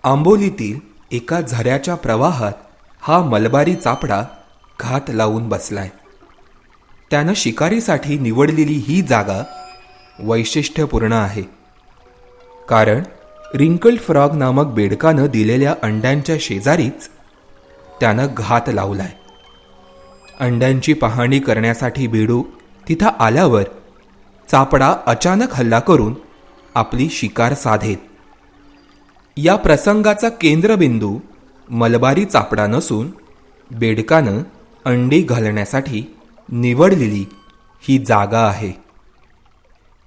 आंबोलीतील एका झऱ्याच्या प्रवाहात हा मलबारी चापडा घात लावून बसलाय. त्यानं शिकारीसाठी निवडलेली ही जागा वैशिष्ट्यपूर्ण आहे. कारण रिंकल्ड फ्रॉग नामक बेडकानं दिलेल्या अंड्यांच्या शेजारीच त्यानं घात लावलाय. अंड्यांची पाहणी करण्यासाठी बेडूक तिथं आल्यावर चापडा अचानक हल्ला करून आपली शिकार साधेत. या प्रसंगाचा केंद्रबिंदू मलबारी चापडा नसून बेडकानं अंडी घालण्यासाठी निवडलेली ही जागा आहे.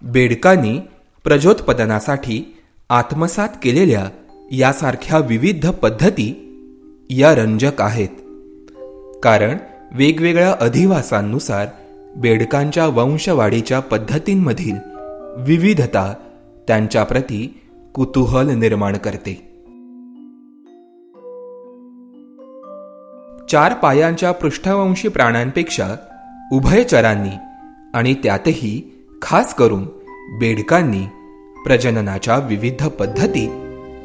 बेडकांनी प्रजोत्पादनासाठी आत्मसात केलेल्या यासारख्या विविध पद्धती या रंजक आहेत. कारण वेगवेगळ्या अधिवासांनुसार बेडकांच्या वंशवाढीच्या पद्धतींमधील विविधता त्यांच्याप्रती कुतूहल निर्माण करते. 4 पायांच्या पृष्ठवंशी प्राण्यांपेक्षा उभयचरांनी आणि त्यातही खास करून बेडकांनी प्रजननाच्या विविध पद्धती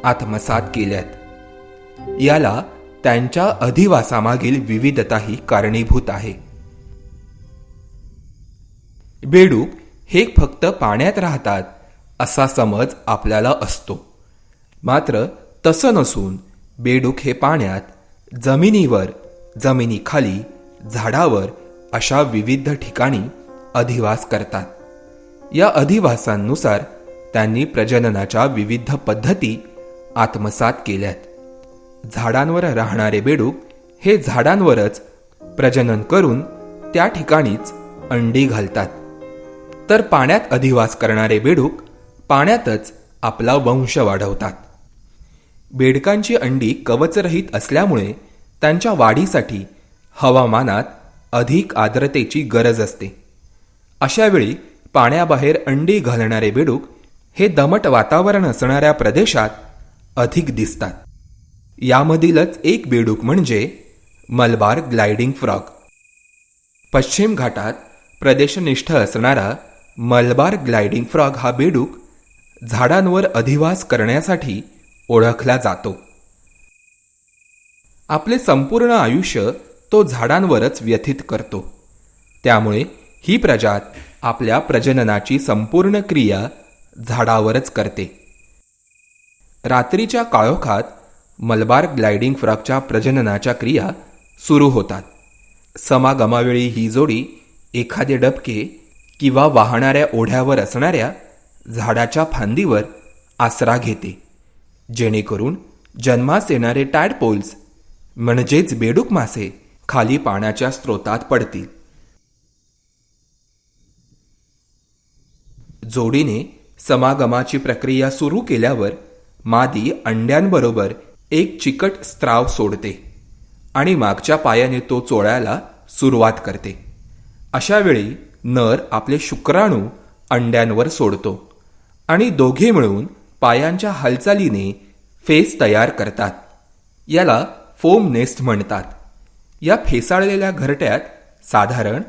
आत्मसात केल्यात. याला त्यांच्या अधिवासामागील विविधताही कारणीभूत आहे. बेडूक हे फक्त पाण्यात राहतात असा समज आपल्याला असतो. मात्र तसं नसून बेडूक हे पाण्यात, जमिनीवर, जमिनीखाली, झाडावर अशा विविध ठिकाणी अधिवास करतात. या अधिवासांनुसार त्यांनी प्रजननाच्या विविध पद्धती आत्मसात केल्यात. झाडांवर राहणारे बेडूक हे झाडांवरच प्रजनन करून त्या ठिकाणीच अंडी घालतात. तर पाण्यात अधिवास करणारे बेडूक पाण्यातच आपला वंश वाढवतात. बेडकांची अंडी कवचरहित असल्यामुळे त्यांच्या वाढीसाठी हवामानात अधिक आर्द्रतेची गरज असते. अशावेळी पाण्याबाहेर अंडी घालणारे बेडूक हे दमट वातावरण असणाऱ्या प्रदेशात अधिक दिसतात. यामधीलच एक बेडूक म्हणजे मलबार ग्लायडिंग फ्रॉग. पश्चिम घाटात प्रदेशनिष्ठ असणारा मलबार ग्लायडिंग फ्रॉग हा बेडूक झाडांवर अधिवास करण्यासाठी ओळखला जातो. आपले संपूर्ण आयुष्य तो झाडांवरच व्यतीत करतो. त्यामुळे ही प्रजात आपल्या प्रजननाची संपूर्ण क्रिया झाडावरच करते. रात्रीच्या काळोखात मलबार ग्लायडिंग फ्रॉगच्या प्रजननाच्या क्रिया सुरू होतात. समागमावेळी ही जोडी एखादे डबके किंवा वाहणाऱ्या ओढ्यावर असणाऱ्या झाडाच्या फांदीवर आसरा घेते, जेणेकरून जन्मास येणारे टॅडपोल्स म्हणजेच बेडूक मासे खाली पाण्याच्या स्रोतात पडतील. जोडीने समागमाची प्रक्रिया सुरू केल्यावर मादी अंड्यांबरोबर एक चिकट स्त्राव सोडते आणि मागच्या पायाने तो चोळायला सुरुवात करते. अशावेळी नर आपले शुक्राणू अंड्यांवर सोडतो आणि दोघे मिळून पायांच्या हालचालीने फेस तयार करतात. याला फोम नेस्ट म्हणतात. या फेसाळलेल्या घरट्यात साधारण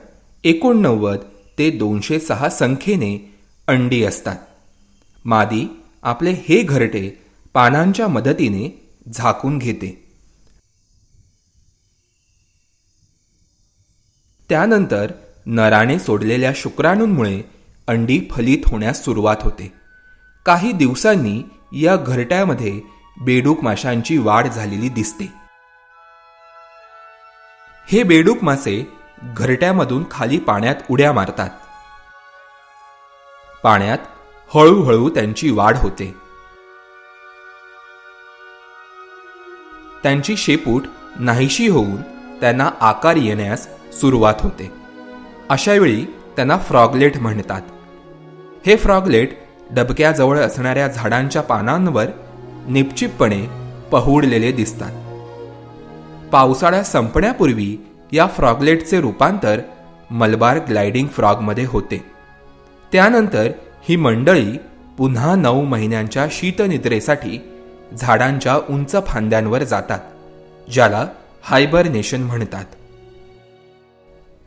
89 ते 206 संख्येने अंडी असतात. मादी आपले हे घरटे पानांच्या मदतीने झाकून घेते. त्यानंतर नराने सोडलेल्या शुक्राणूंमुळे अंडी फलित होण्यास सुरुवात होते. काही दिवसांनी या घरट्यामध्ये बेडूक माशांची वाढ झालेली दिसते. हे बेडूक मासे घरट्यामधून खाली पाण्यात उड्या मारतात. पाण्यात हळूहळू त्यांची वाढ होते. त्यांची शेपूट नाहीशी होऊन त्यांना आकार येण्यास सुरुवात होते. अशावेळी त्यांना फ्रॉगलेट म्हणतात. हे फ्रॉगलेट डबक्याजवळ असणाऱ्या झाडांच्या पानांवर निपचिपपणे पहुडलेले दिसतात. पावसाळा संपण्यापूर्वी या फ्रॉगलेटचे रूपांतर मलबार ग्लायडिंग फ्रॉगमध्ये होते. त्यानंतर ही मंडळी पुन्हा 9 महिन्यांच्या शीतनिद्रेसाठी झाडांच्या उंच फांद्यांवर जातात, ज्याला हायबरनेशन म्हणतात.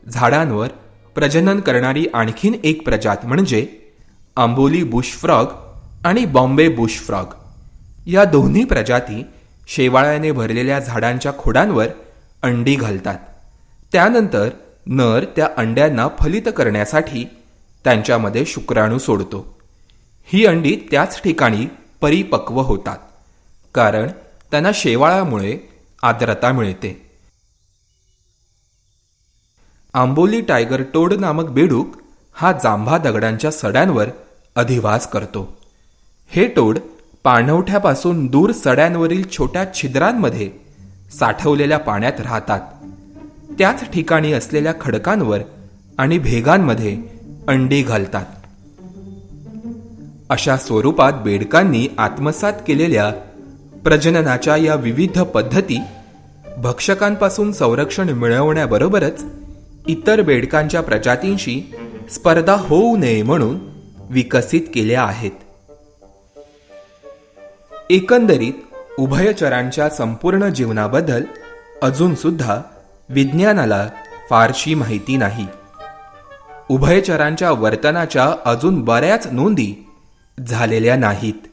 झाडांवर प्रजनन करणारी आणखीन एक प्रजात म्हणजे आंबोली बुश फ्रॉग आणि बॉम्बे बुश फ्रॉग. या दोन्ही प्रजाती शेवाळाने भरलेल्या झाडांच्या खोडांवर अंडी घालतात. त्यानंतर नर त्या अंड्यांना फलित करण्यासाठी त्यांच्यामध्ये शुक्राणू सोडतो. ही अंडी त्याच ठिकाणी परिपक्व होतात, कारण त्यांना शेवाळामुळे आर्द्रता मिळते. आंबोली टायगर टोड नामक बेडूक हा जांभा दगडांच्या सड्यांवर अधिवास करतो. हे टोड पाणवठ्यापासून दूर सड्यांवरील छोट्या छिद्रांमध्ये साठवलेल्या पाण्यात राहतात. त्याच ठिकाणी असलेल्या खडकांवर आणि भेगांमध्ये अंडी घालतात. अशा स्वरूपात बेडकांनी आत्मसात केलेल्या प्रजननाच्या या विविध पद्धती भक्षकांपासून संरक्षण मिळवण्याबरोबरच इतर बेडकांच्या प्रजातींशी स्पर्धा होऊ नये म्हणून विकसित केल्या आहेत. एकंदरीत उभयचरांच्या संपूर्ण जीवनाबद्दल अजून सुद्धा विज्ञानाला फारशी माहिती नाही. उभयचरांच्या वर्तनाच्या अजून बऱ्याच नोंदी झालेल्या नाहीत.